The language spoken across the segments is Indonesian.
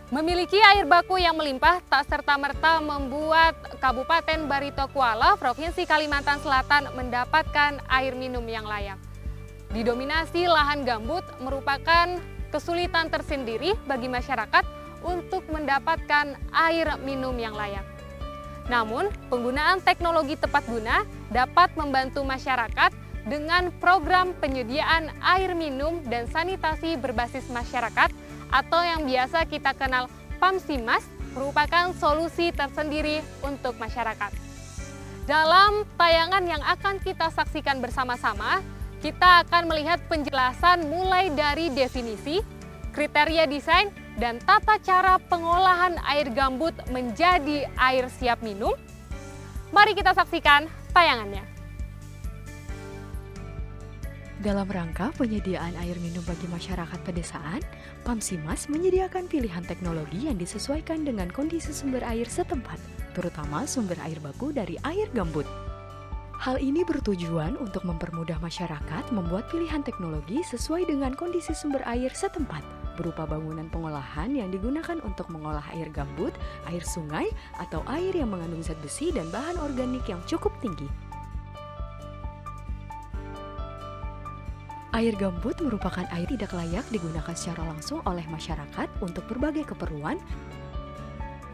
Memiliki air baku yang melimpah tak serta-merta membuat Kabupaten Barito Kuala, Provinsi Kalimantan Selatan mendapatkan air minum yang layak. Didominasi lahan gambut merupakan kesulitan tersendiri bagi masyarakat untuk mendapatkan air minum yang layak. Namun, penggunaan teknologi tepat guna dapat membantu masyarakat dengan program penyediaan air minum dan sanitasi berbasis masyarakat atau yang biasa kita kenal PAMSIMAS, merupakan solusi tersendiri untuk masyarakat. Dalam tayangan yang akan kita saksikan bersama-sama, kita akan melihat penjelasan mulai dari definisi, kriteria desain, dan tata cara pengolahan air gambut menjadi air siap minum. Mari kita saksikan tayangannya. Dalam rangka penyediaan air minum bagi masyarakat pedesaan, PAMSIMAS menyediakan pilihan teknologi yang disesuaikan dengan kondisi sumber air setempat, terutama sumber air baku dari air gambut. Hal ini bertujuan untuk mempermudah masyarakat membuat pilihan teknologi sesuai dengan kondisi sumber air setempat, berupa bangunan pengolahan yang digunakan untuk mengolah air gambut, air sungai, atau air yang mengandung zat besi dan bahan organik yang cukup tinggi. Air gambut merupakan air tidak layak digunakan secara langsung oleh masyarakat untuk berbagai keperluan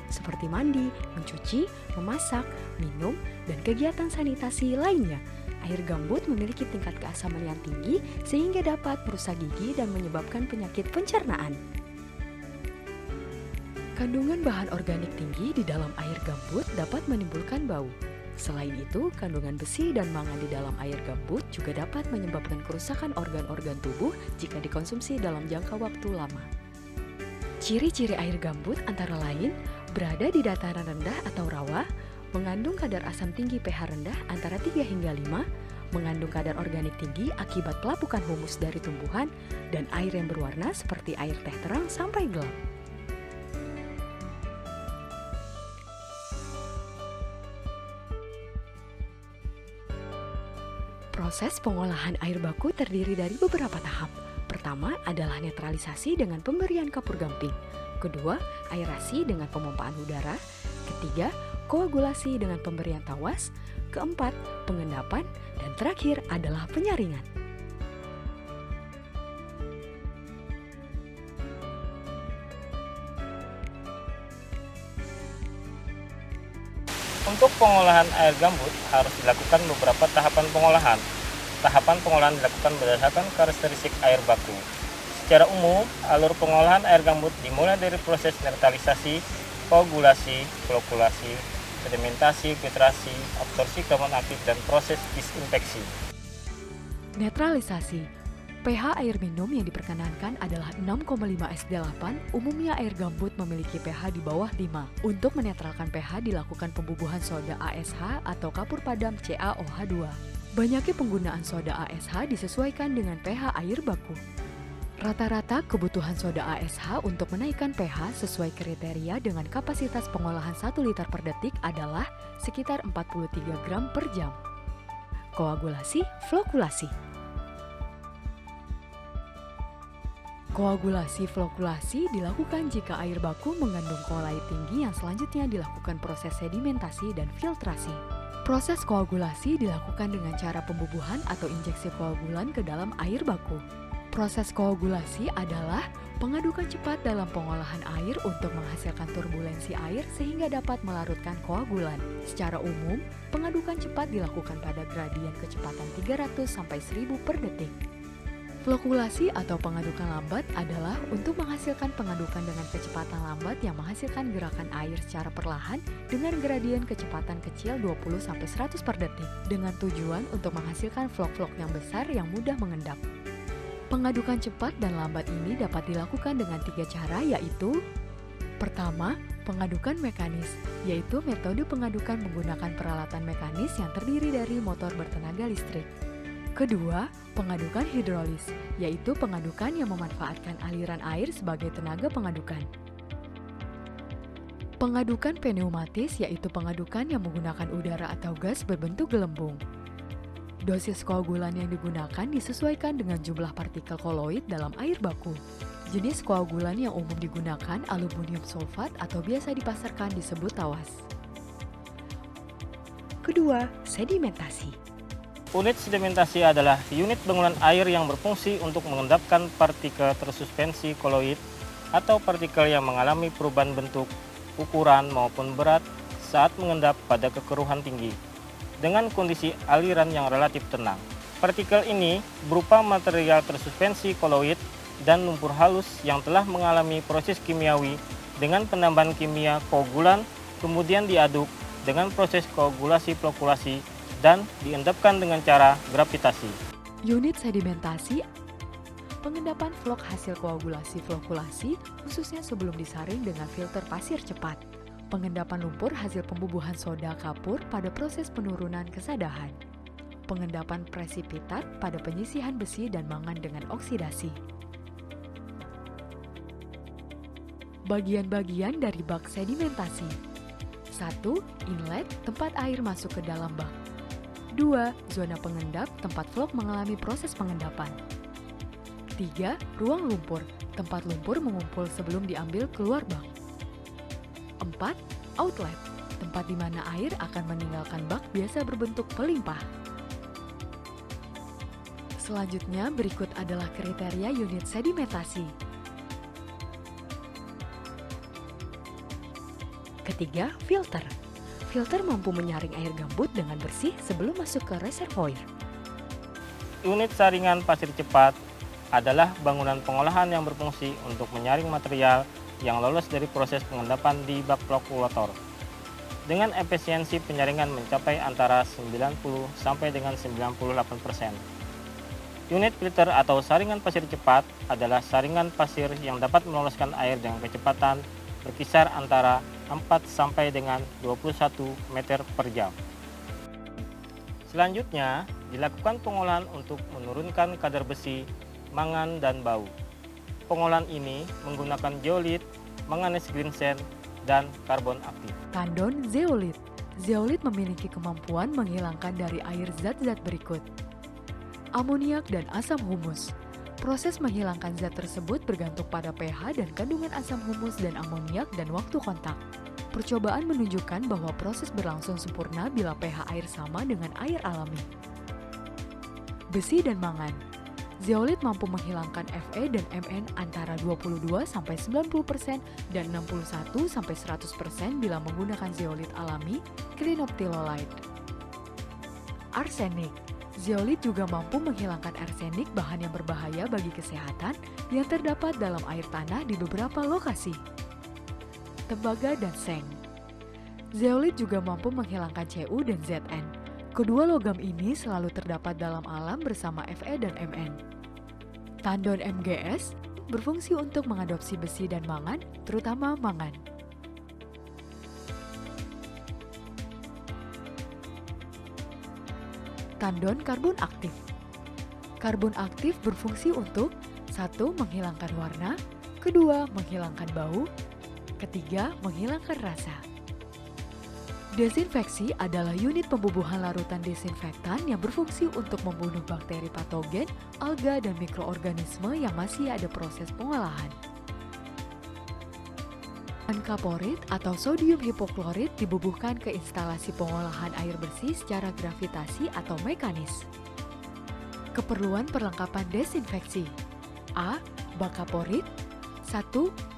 seperti mandi, mencuci, memasak, minum, dan kegiatan sanitasi lainnya. Air gambut memiliki tingkat keasaman yang tinggi sehingga dapat merusak gigi dan menyebabkan penyakit pencernaan. Kandungan bahan organik tinggi di dalam air gambut dapat menimbulkan bau. Selain itu, kandungan besi dan mangan di dalam air gambut juga dapat menyebabkan kerusakan organ-organ tubuh jika dikonsumsi dalam jangka waktu lama. Ciri-ciri air gambut antara lain berada di dataran rendah atau rawa, mengandung kadar asam tinggi pH rendah antara 3 hingga 5, mengandung kadar organik tinggi akibat pelapukan humus dari tumbuhan, dan air yang berwarna seperti air teh terang sampai gelap. Proses pengolahan air baku terdiri dari beberapa tahap. Pertama adalah netralisasi dengan pemberian kapur gamping. Kedua, aerasi dengan pemompaan udara. Ketiga, koagulasi dengan pemberian tawas. Keempat, pengendapan. Dan terakhir adalah penyaringan. Untuk pengolahan air gambut harus dilakukan beberapa tahapan pengolahan. Tahapan pengolahan dilakukan berdasarkan karakteristik air baku. Secara umum, alur pengolahan air gambut dimulai dari proses netralisasi, koagulasi, flokulasi, sedimentasi, filtrasi, absorpsi karbon aktif, dan proses disinfeksi. Netralisasi. pH air minum yang diperkenankan adalah 6,5 S8, umumnya air gambut memiliki pH di bawah 5. Untuk menetralkan pH dilakukan pembubuhan soda ASH atau kapur padam CaOH2. Banyaknya penggunaan soda ASH disesuaikan dengan pH air baku. Rata-rata kebutuhan soda ASH untuk menaikkan pH sesuai kriteria dengan kapasitas pengolahan 1 liter per detik adalah sekitar 43 gram per jam. Koagulasi, flokulasi. Koagulasi flokulasi dilakukan jika air baku mengandung koalaid tinggi yang selanjutnya dilakukan proses sedimentasi dan filtrasi. Proses koagulasi dilakukan dengan cara pembubuhan atau injeksi koagulan ke dalam air baku. Proses koagulasi adalah pengadukan cepat dalam pengolahan air untuk menghasilkan turbulensi air sehingga dapat melarutkan koagulan. Secara umum, pengadukan cepat dilakukan pada gradien kecepatan 300 sampai 1000 per detik. Flokulasi atau pengadukan lambat adalah untuk menghasilkan pengadukan dengan kecepatan lambat yang menghasilkan gerakan air secara perlahan dengan gradien kecepatan kecil 20-100 per detik dengan tujuan untuk menghasilkan flok-flok yang besar yang mudah mengendap. Pengadukan cepat dan lambat ini dapat dilakukan dengan 3 cara, yaitu: pertama, pengadukan mekanis, yaitu metode pengadukan menggunakan peralatan mekanis yang terdiri dari motor bertenaga listrik. Kedua, pengadukan hidrolis, yaitu pengadukan yang memanfaatkan aliran air sebagai tenaga pengadukan. Pengadukan pneumatis, yaitu pengadukan yang menggunakan udara atau gas berbentuk gelembung. Dosis koagulan yang digunakan disesuaikan dengan jumlah partikel koloid dalam air baku. Jenis koagulan yang umum digunakan aluminium sulfat atau biasa dipasarkan disebut tawas. Kedua, sedimentasi. Unit sedimentasi adalah unit bangunan air yang berfungsi untuk mengendapkan partikel tersuspensi koloid atau partikel yang mengalami perubahan bentuk, ukuran maupun berat saat mengendap pada kekeruhan tinggi dengan kondisi aliran yang relatif tenang. Partikel ini berupa material tersuspensi koloid dan lumpur halus yang telah mengalami proses kimiawi dengan penambahan kimia koagulan, kemudian diaduk dengan proses koagulasi flokulasi dan diendapkan dengan cara gravitasi. Unit sedimentasi, pengendapan flok hasil koagulasi flokulasi khususnya sebelum disaring dengan filter pasir cepat. Pengendapan lumpur hasil pembubuhan soda kapur pada proses penurunan kesadahan. Pengendapan presipitat pada penyisihan besi dan mangan dengan oksidasi. Bagian-bagian dari bak sedimentasi. 1. Inlet, tempat air masuk ke dalam bak. 2. Zona pengendap, tempat flok mengalami proses pengendapan. 3. Ruang lumpur, tempat lumpur mengumpul sebelum diambil keluar bak. 4. Outlet, tempat di mana air akan meninggalkan bak biasa berbentuk pelimpah. Selanjutnya berikut adalah kriteria unit sedimentasi. Ketiga, filter. Filter mampu menyaring air gambut dengan bersih sebelum masuk ke reservoir. Unit saringan pasir cepat adalah bangunan pengolahan yang berfungsi untuk menyaring material yang lolos dari proses pengendapan di bak flokulator. Dengan efisiensi penyaringan mencapai antara 90 sampai dengan 98%. Unit filter atau saringan pasir cepat adalah saringan pasir yang dapat meloloskan air dengan kecepatan berkisar antara 4 sampai dengan 21 meter per jam. Selanjutnya, dilakukan pengolahan untuk menurunkan kadar besi, mangan, dan bau. Pengolahan ini menggunakan zeolit, manganes ginseng, dan karbon aktif. Tandon zeolit. Zeolit memiliki kemampuan menghilangkan dari air zat-zat berikut. Amoniak dan asam humus. Proses menghilangkan zat tersebut bergantung pada pH dan kandungan asam humus dan amoniak dan waktu kontak. Percobaan menunjukkan bahwa proses berlangsung sempurna bila pH air sama dengan air alami. Besi dan mangan. Zeolit mampu menghilangkan Fe dan Mn antara 22-90% dan 61-100% bila menggunakan zeolit alami, clinoptilolide. Arsenik. Zeolit juga mampu menghilangkan arsenik, bahan yang berbahaya bagi kesehatan yang terdapat dalam air tanah di beberapa lokasi. Tembaga dan seng. Zeolit juga mampu menghilangkan Cu dan Zn. Kedua logam ini selalu terdapat dalam alam bersama Fe dan Mn. Tandon MgS berfungsi untuk mengadopsi besi dan mangan, terutama mangan. Tandon karbon aktif. Karbon aktif berfungsi untuk 1. Menghilangkan warna, 2. Menghilangkan bau, 3. Menghilangkan rasa. Desinfeksi adalah unit pembubuhan larutan desinfektan yang berfungsi untuk membunuh bakteri patogen, alga, dan mikroorganisme yang masih ada proses pengolahan. Kaporit atau sodium hipoklorit dibubuhkan ke instalasi pengolahan air bersih secara gravitasi atau mekanis. Keperluan perlengkapan desinfeksi. A. Bak kaporit. 1.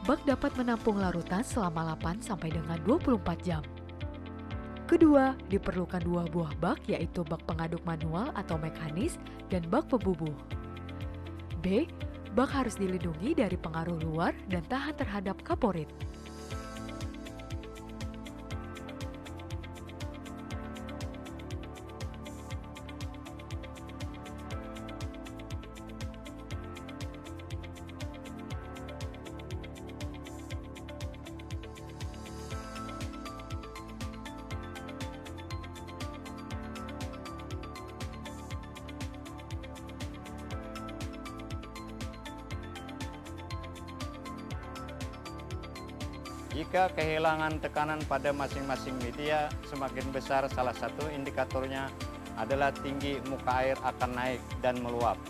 Bak dapat menampung larutan selama 8 sampai dengan 24 jam. Kedua, diperlukan 2 buah bak, yaitu bak pengaduk manual atau mekanis dan bak pembubuh. B. Bak harus dilindungi dari pengaruh luar dan tahan terhadap kaporit. Jika kehilangan tekanan pada masing-masing media semakin besar, salah satu indikatornya adalah tinggi muka air akan naik dan meluap.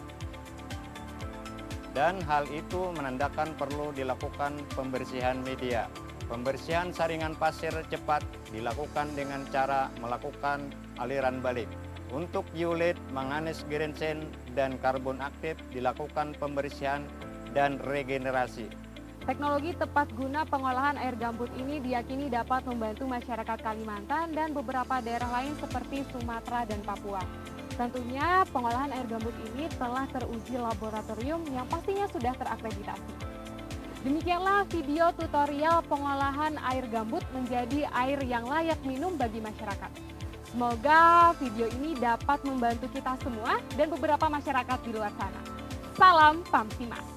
dan hal itu menandakan perlu dilakukan pembersihan media. Pembersihan saringan pasir cepat dilakukan dengan cara melakukan aliran balik. Untuk eulet, manganes gerensen, dan karbon aktif dilakukan pembersihan dan regenerasi. Teknologi tepat guna pengolahan air gambut ini diyakini dapat membantu masyarakat Kalimantan dan beberapa daerah lain seperti Sumatera dan Papua. Tentunya pengolahan air gambut ini telah teruji laboratorium yang pastinya sudah terakreditasi. Demikianlah video tutorial pengolahan air gambut menjadi air yang layak minum bagi masyarakat. Semoga video ini dapat membantu kita semua dan beberapa masyarakat di luar sana. Salam Pamsimas.